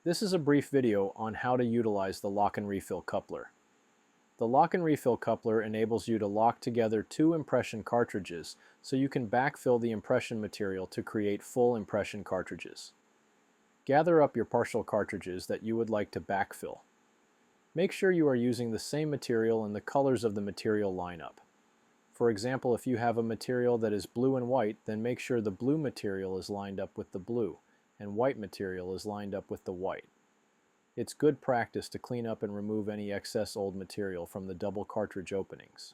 This is a brief video on how to utilize the lock and refill coupler. The lock and refill coupler enables you to lock together two impression cartridges so you can backfill the impression material to create full impression cartridges. Gather up your partial cartridges that you would like to backfill. Make sure you are using the same material and the colors of the material lineup. For example, if you have a material that is blue and white, then make sure the blue material is lined up with the blue and white material is lined up with the white. It's good practice to clean up and remove any excess old material from the double cartridge openings.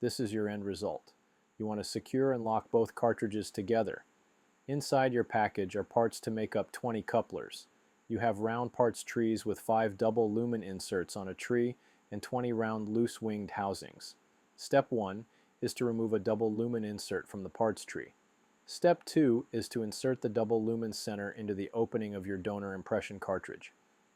This is your end result. You want to secure and lock both cartridges together. Inside your package are parts to make up 20 couplers. You have round parts trees with 5 double lumen inserts on a tree and 20 round loose winged housings. Step 1 is to remove a double lumen insert from the parts tree. Step 2 is to insert the double lumen center into the opening of your donor impression cartridge.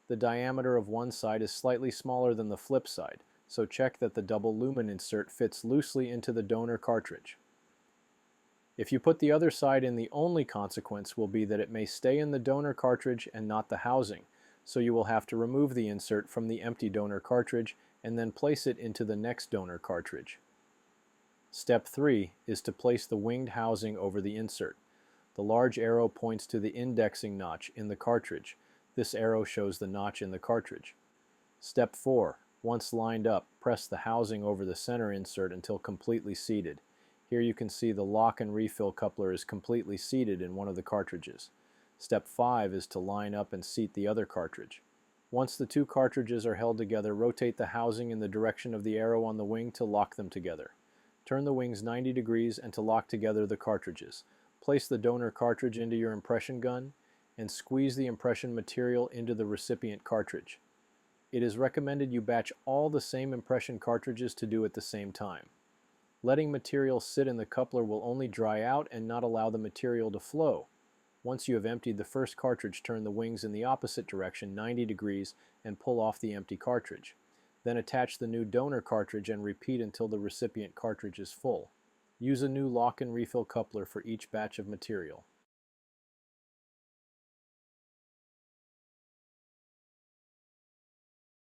The diameter of one side is slightly smaller than the flip side, so check that the double lumen insert fits loosely into the donor cartridge. If you put the other side in, the only consequence will be that it may stay in the donor cartridge and not the housing, so you will have to remove the insert from the empty donor cartridge and then place it into the next donor cartridge. Step 3 is to place the winged housing over the insert. The large arrow points to the indexing notch in the cartridge. This arrow shows the notch in the cartridge. Step 4. Once lined up, press the housing over the center insert until completely seated. Here you can see the lock and refill coupler is completely seated in one of the cartridges. Step 5 is to line up and seat the other cartridge. Once the two cartridges are held together, rotate the housing in the direction of the arrow on the wing to lock them together. Turn the wings 90 degrees and to lock together the cartridges. Place the donor cartridge into your impression gun and squeeze the impression material into the recipient cartridge. It is recommended you batch all the same impression cartridges to do at the same time. Letting material sit in the coupler will only dry out and not allow the material to flow. Once you have emptied the first cartridge, turn the wings in the opposite direction 90 degrees and pull off the empty cartridge. Then attach the new donor cartridge and repeat until the recipient cartridge is full. Use a new lock and refill coupler for each batch of material.